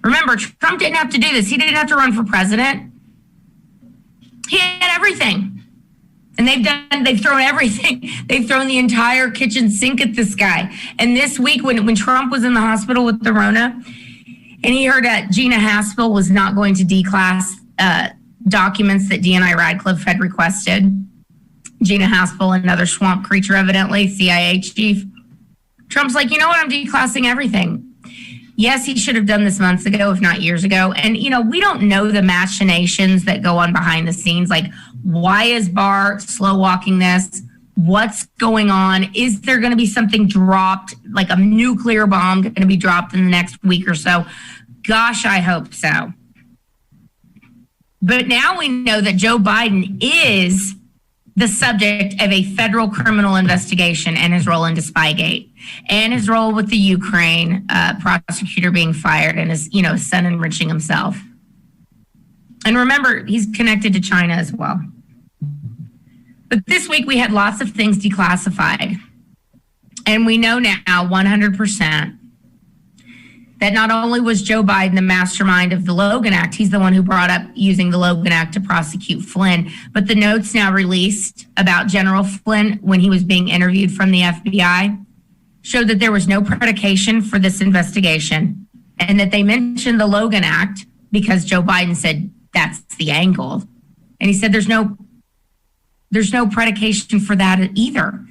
Remember, Trump didn't have to do this. He didn't have to run for president. He had everything. And they've thrown everything. They've thrown the entire kitchen sink at this guy. And this week, when Trump was in the hospital with the Rona, and he heard that Gina Haspel was not going to declass documents that DNI Radcliffe had requested. Gina Haspel, another swamp creature, evidently, CIA chief. Trump's like, you know what? I'm declassing everything. Yes, he should have done this months ago, if not years ago. And, we don't know the machinations that go on behind the scenes. Like, why is Barr slow walking this? What's going on? Is there going to be something dropped, like a nuclear bomb going to be dropped in the next week or so? Gosh, I hope so. But now we know that Joe Biden is the subject of a federal criminal investigation and his role into Spygate and his role with the Ukraine prosecutor being fired and his, son enriching himself. And remember, he's connected to China as well. But this week we had lots of things declassified. And we know now 100% that not only was Joe Biden the mastermind of the Logan Act, he's the one who brought up using the Logan Act to prosecute Flynn, but the notes now released about General Flynn when he was being interviewed from the FBI showed that there was no predication for this investigation and that they mentioned the Logan Act because Joe Biden said that's the angle. And he said there's no predication for that either.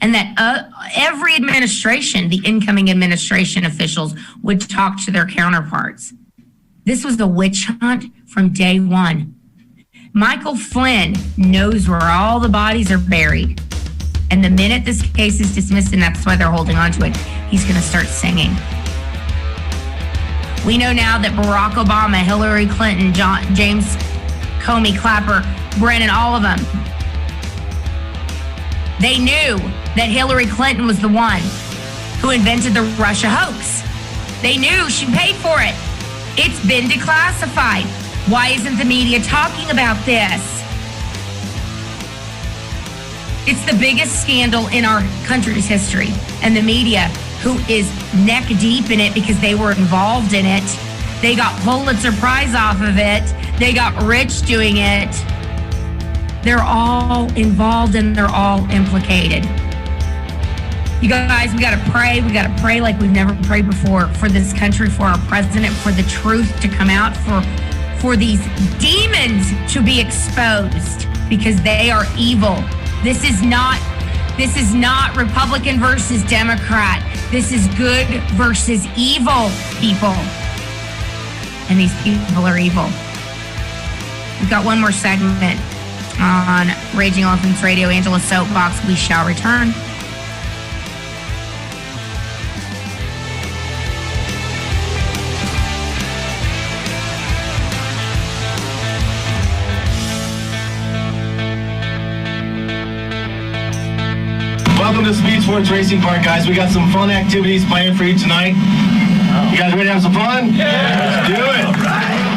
And that every administration, the incoming administration officials, would talk to their counterparts. This was a witch hunt from day one. Michael Flynn knows where all the bodies are buried. And the minute this case is dismissed, and that's why they're holding on to it, he's going to start singing. We know now that Barack Obama, Hillary Clinton, James Comey, Clapper, Brennan, all of them, they knew that Hillary Clinton was the one who invented the Russia hoax. They knew she paid for it. It's been declassified. Why isn't the media talking about this? It's the biggest scandal in our country's history. And the media, who is neck deep in it because they were involved in it, they got Pulitzer Prize off of it, they got rich doing it. They're all involved and they're all implicated. You guys, we got to pray. We got to pray like we've never prayed before for this country, for our president, for the truth to come out, for these demons to be exposed because they are evil. This is not Republican versus Democrat. This is good versus evil, people. And these people are evil. We've got one more segment on Raging Elephants Radio, Angela Soapbox. We shall return. Welcome to Speed Sports Racing Park, guys. We got some fun activities planned for you tonight. You guys ready to have some fun? Yeah. Let's do it. All right.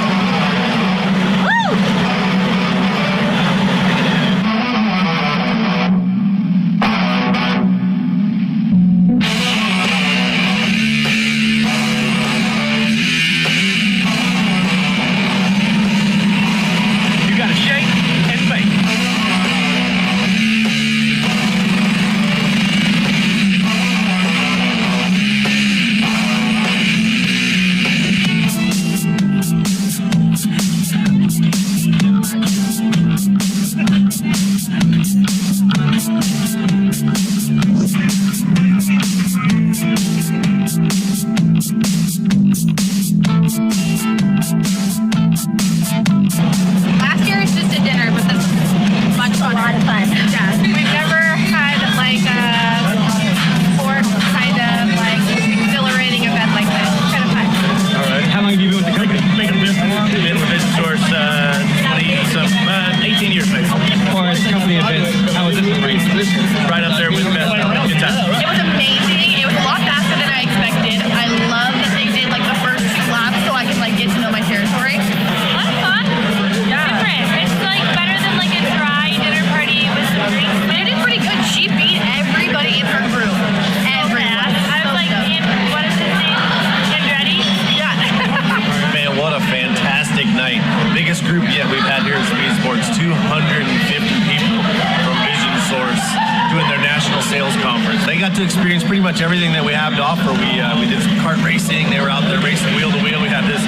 sales conference. They got to experience pretty much everything that we have to offer. We did some kart racing. They were out there racing wheel to wheel. We had this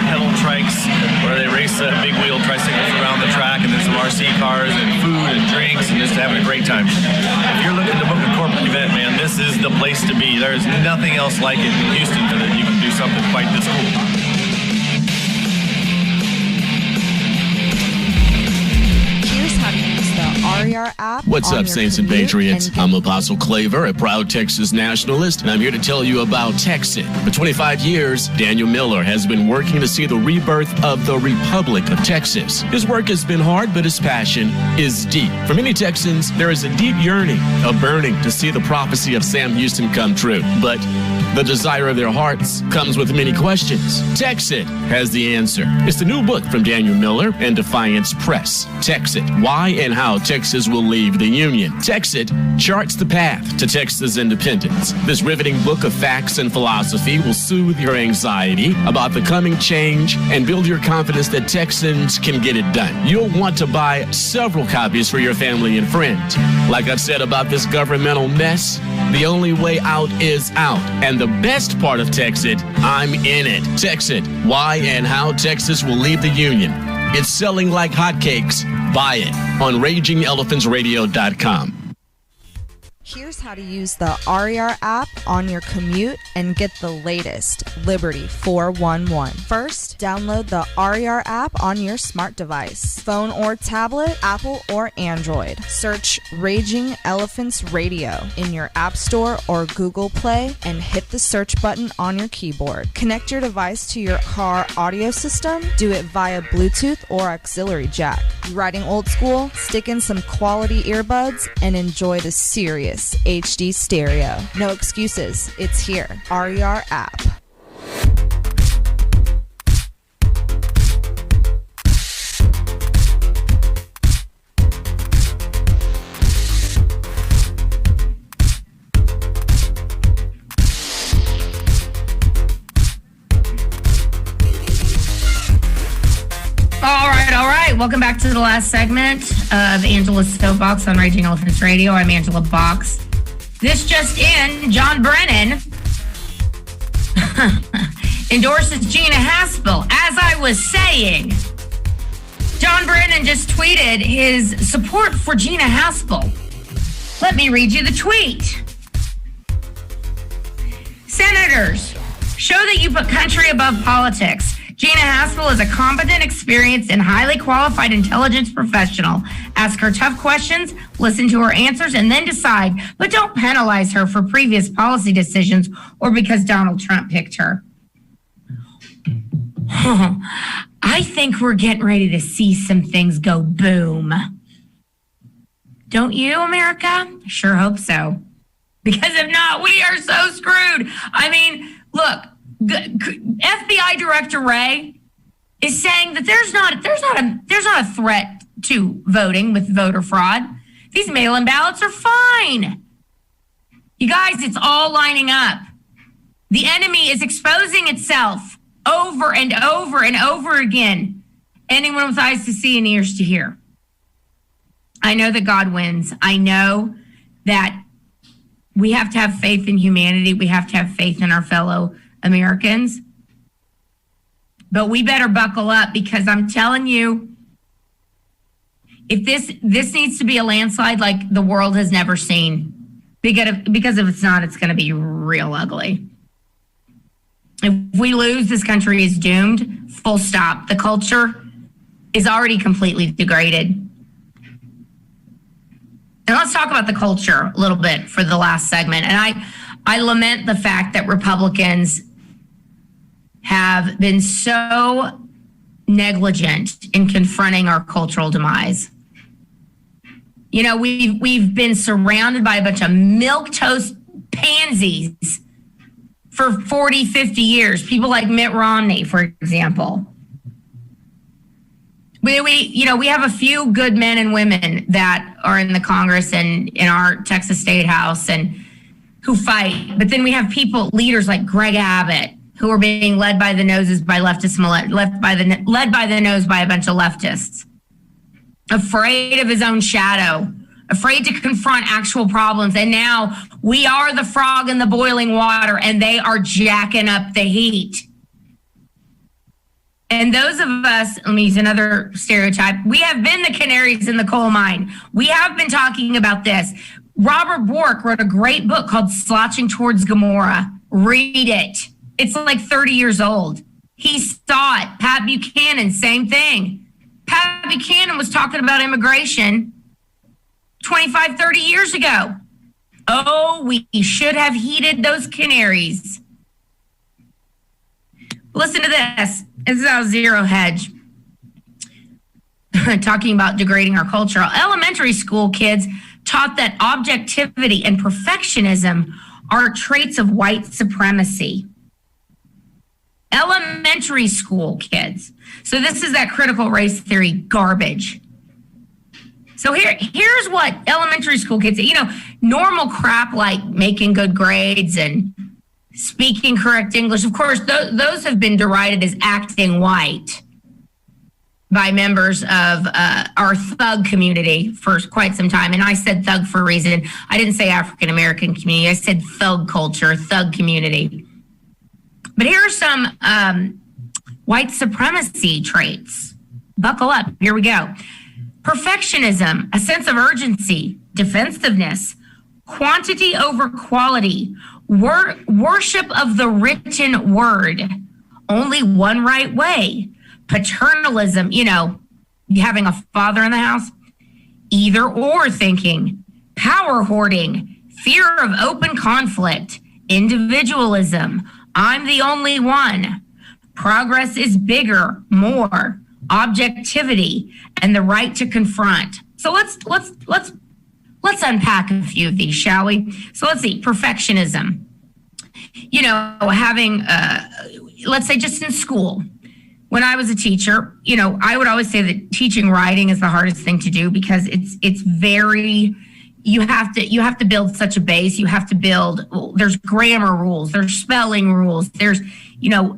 pedal trikes where they race big wheel tricycles around the track, and then some RC cars and food and drinks and just having a great time. If you're looking to book a corporate event, man, this is the place to be. There's nothing else like it in Houston that you can do something quite this cool. Here's how to use the RER app. What's on up, your Saints and commute Patriots? and I'm Apostle Claver, a proud Texas nationalist, and I'm here to tell you about Texit. For 25 years, Daniel Miller has been working to see the rebirth of the Republic of Texas. His work has been hard, but his passion is deep. For many Texans, there is a deep yearning, a burning to see the prophecy of Sam Houston come true. But the desire of their hearts comes with many questions. Texit has the answer. It's the new book from Daniel Miller and Defiance Press. Texit, Why and How Texas Will Leave the Union. Texit charts the path to Texas independence. This riveting book of facts and philosophy will soothe your anxiety about the coming change and build your confidence that Texans can get it done. You'll want to buy several copies for your family and friends. Like I've said about this governmental mess, the only way out is out. And the best part of Texit, I'm in it. Texit, Why and How Texas Will Leave the Union. It's selling like hotcakes. Buy it on RagingElePhantsRadio.com. Here's how to use the RER app on your commute and get the latest Liberty 411. First, download the RER app on your smart device, phone or tablet, Apple or Android. Search Raging Elephants Radio in your App Store or Google Play and hit the search button on your keyboard. Connect your device to your car audio system. Do it via Bluetooth or auxiliary jack. You riding old school? Stick in some quality earbuds and enjoy the serious HD stereo. No excuses. It's here. RER app. All right. Welcome back to the last segment of Angela's Soapbox on Raging Elephants Radio. I'm Angela Box. This just in, John Brennan endorses Gina Haspel. As I was saying, John Brennan just tweeted his support for Gina Haspel. Let me read you the tweet. Senators, show that you put country above politics. Gina Haspel is a competent, experienced, and highly qualified intelligence professional. Ask her tough questions, listen to her answers, and then decide. But don't penalize her for previous policy decisions or because Donald Trump picked her. I think we're getting ready to see some things go boom. Don't you, America? I sure hope so. Because if not, we are so screwed. I mean, look. FBI Director Wray is saying that there's not a threat to voting with voter fraud. These mail-in ballots are fine. You guys, it's all lining up. The enemy is exposing itself over and over and over again. Anyone with eyes to see and ears to hear. I know that God wins. I know that we have to have faith in humanity. We have to have faith in our fellow Americans. But we better buckle up because I'm telling you, if this needs to be a landslide like the world has never seen, because if it's not, it's going to be real ugly. If we lose, this country is doomed, full stop. The culture is already completely degraded. And let's talk about the culture a little bit for the last segment. And I lament the fact that Republicans have been so negligent in confronting our cultural demise. You know, we've been surrounded by a bunch of milquetoast pansies for 40, 50 years. People like Mitt Romney, for example. We have a few good men and women that are in the Congress and in our Texas State House and who fight. But then we have leaders like Greg Abbott, who are being led by the noses by leftists, led by the nose by a bunch of leftists, afraid of his own shadow, afraid to confront actual problems. And now we are the frog in the boiling water, and they are jacking up the heat. And those of us, let me use another stereotype, we have been the canaries in the coal mine. We have been talking about this. Robert Bork wrote a great book called Slouching Towards Gomorrah. Read it. It's like 30 years old. He saw it. Pat Buchanan, same thing. Pat Buchanan was talking about immigration 25, 30 years ago. Oh, we should have heeded those canaries. Listen to this. This is our Zero Hedge. Talking about degrading our culture. Elementary school kids taught that objectivity and perfectionism are traits of white supremacy. Elementary school kids. So this is that critical race theory garbage. So here's what elementary school kids, normal crap like making good grades and speaking correct English. Of course, those have been derided as acting white by members of our thug community for quite some time. And I said thug for a reason. I didn't say African American community. I said thug culture, thug community. But here are some white supremacy traits. Buckle up. Here we go. Perfectionism, a sense of urgency, defensiveness, quantity over quality, worship of the written word, only one right way, paternalism, having a father in the house, either or thinking, power hoarding, fear of open conflict, individualism, I'm the only one, progress is bigger, more, objectivity, and the right to confront. So let's unpack a few of these, shall we? So let's see, perfectionism. Having, let's say just in school, when I was a teacher, I would always say that teaching writing is the hardest thing to do because it's very, you have to build such a base. You have to build, there's grammar rules, there's spelling rules, there's,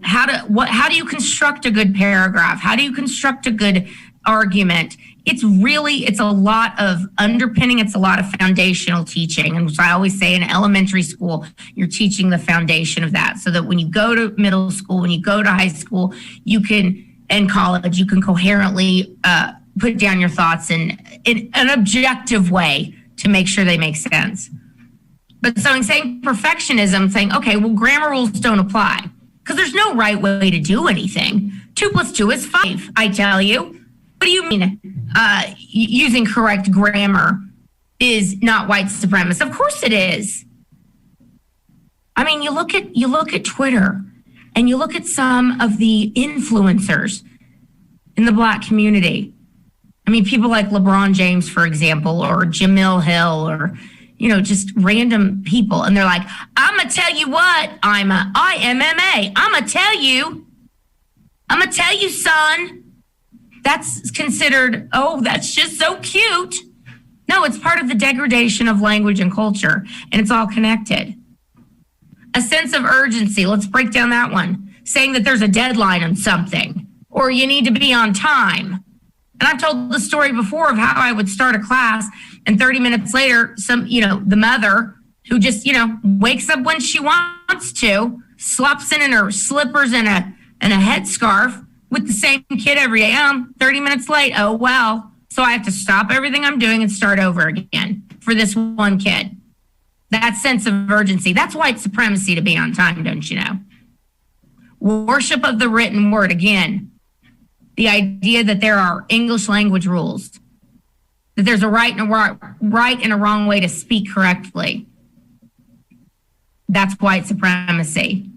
how do you construct a good paragraph? How do you construct a good argument? It's a lot of underpinning. It's a lot of foundational teaching. And so I always say in elementary school, you're teaching the foundation of that so that when you go to middle school, when you go to high school, and college, you can coherently put down your thoughts in an objective way to make sure they make sense. But so in saying perfectionism, saying, okay, well, grammar rules don't apply because there's no right way to do anything. 2 + 2 is 5, I tell you. What do you mean using correct grammar is not white supremacist? Of course it is. I mean, you look at Twitter and you look at some of the influencers in the Black community. I mean, people like LeBron James, for example, or Jamil Hill, or, just random people. And they're like, I'm going to tell you what, I'm a IMMA. I'm going to tell you, son. That's considered, that's just so cute. No, it's part of the degradation of language and culture, and it's all connected. A sense of urgency. Let's break down that one. Saying that there's a deadline on something, or you need to be on time. And I've told the story before of how I would start a class, and 30 minutes later, the mother who just, wakes up when she wants to, slops in her slippers and a headscarf, with the same kid every day. 30 minutes late. Oh, well. So I have to stop everything I'm doing and start over again for this one kid. That sense of urgency. That's white supremacy to be on time, don't you know? Worship of the written word. Again, the idea that there are English language rules, that there's a right and a wrong way to speak correctly. That's white supremacy.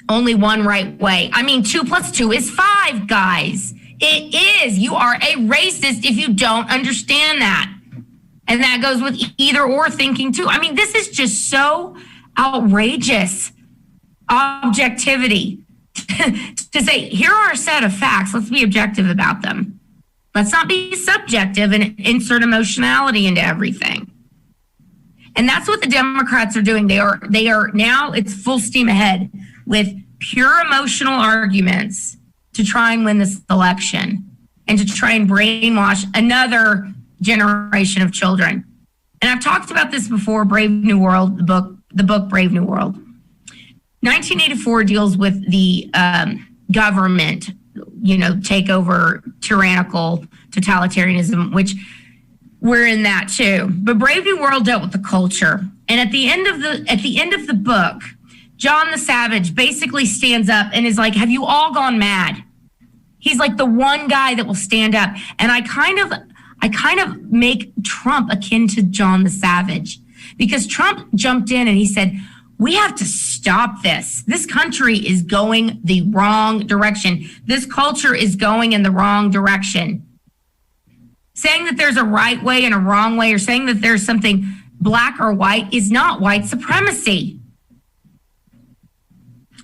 Only one right way. I mean, 2 + 2 is 5, guys. It is. You are a racist if you don't understand that. And that goes with either or thinking too. I mean, this is just so outrageous. Objectivity. To say, here are a set of facts. Let's be objective about them. Let's not be subjective and insert emotionality into everything. And that's what the Democrats are doing. They are now, it's full steam ahead with pure emotional arguments to try and win this election and to try and brainwash another generation of children. And I've talked about this before, Brave New World, the book Brave New World. 1984 deals with the government, take over tyrannical totalitarianism, which we're in that too. But Brave New World dealt with the culture. And at the end of the book, John the Savage basically stands up and is like, have you all gone mad? He's like the one guy that will stand up. And I kind of make Trump akin to John the Savage, because Trump jumped in and he said, we have to stop this. This country is going the wrong direction. This culture is going in the wrong direction. Saying that there's a right way and a wrong way, or saying that there's something black or white, is not white supremacy.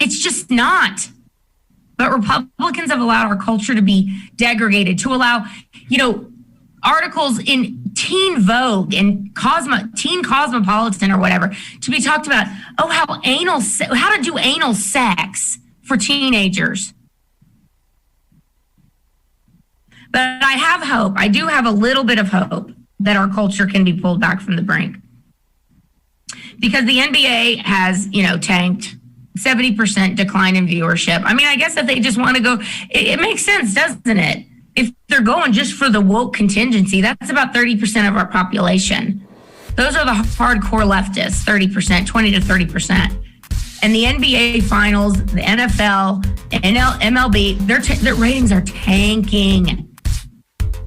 It's just not. But Republicans have allowed our culture to be degraded, to allow, articles in Teen Vogue and Teen Cosmopolitan or whatever to be talked about. Oh, how to do anal sex for teenagers. But I have hope. I do have a little bit of hope that our culture can be pulled back from the brink. Because the NBA has, tanked, 70% decline in viewership. I mean, I guess if they just want to go, it makes sense, doesn't it? If they're going just for the woke contingency, that's about 30% of our population. Those are the hardcore leftists, 30%, 20 to 30%. And the NBA finals, the NFL, MLB, their ratings are tanking.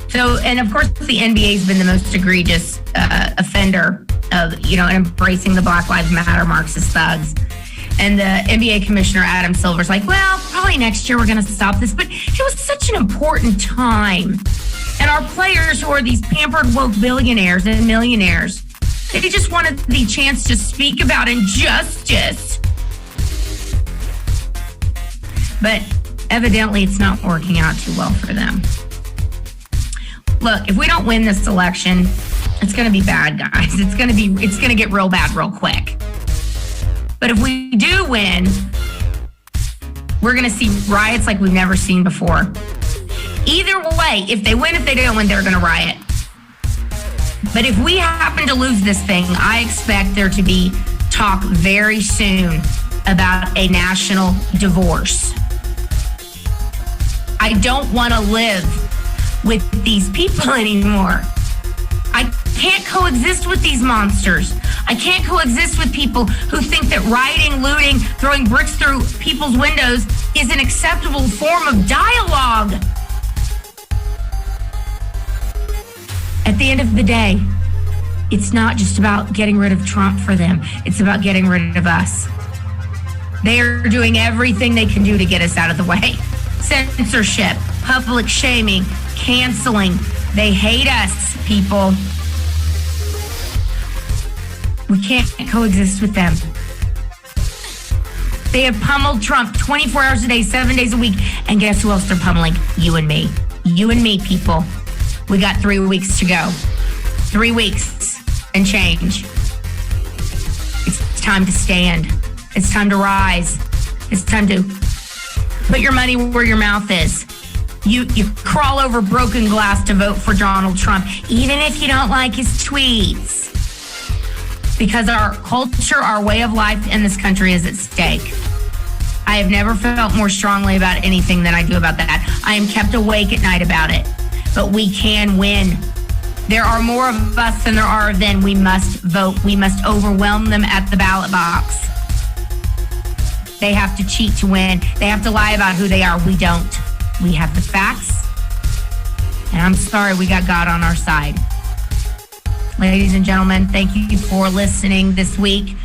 So, and of course, the NBA has been the most egregious offender of, embracing the Black Lives Matter Marxist thugs. And the NBA commissioner, Adam Silver's like, well, probably next year we're going to stop this. But it was such an important time. And our players, who are these pampered woke billionaires and millionaires, they just wanted the chance to speak about injustice. But evidently it's not working out too well for them. Look, if we don't win this election, it's going to be bad, guys. It's going to get real bad real quick. But if we do win, we're going to see riots like we've never seen before. Either way, if they win, if they don't win, they're going to riot. But if we happen to lose this thing, I expect there to be talk very soon about a national divorce. I don't want to live with these people anymore. I can't coexist with these monsters. I can't coexist with people who think that rioting, looting, throwing bricks through people's windows is an acceptable form of dialogue. At the end of the day, it's not just about getting rid of Trump for them. It's about getting rid of us. They are doing everything they can do to get us out of the way. Censorship, public shaming, canceling. They hate us, people. We can't coexist with them. They have pummeled Trump 24 hours a day, 7 days a week. And guess who else they're pummeling? You and me. You and me, people. We got 3 weeks to go. 3 weeks and change. It's time to stand. It's time to rise. It's time to put your money where your mouth is. You crawl over broken glass to vote for Donald Trump, even if you don't like his tweets. Because our culture, our way of life in this country is at stake. I have never felt more strongly about anything than I do about that. I am kept awake at night about it. But we can win. There are more of us than there are of them. We must vote. We must overwhelm them at the ballot box. They have to cheat to win. They have to lie about who they are. We don't. We have the facts. And I'm sorry, we got God on our side. Ladies and gentlemen, thank you for listening this week.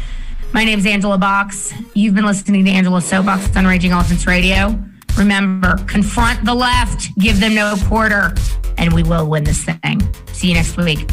My name is Angela Box. You've been listening to Angela Soapbox on Raging Elephants Radio. Remember, confront the left, give them no quarter, and we will win this thing. See you next week.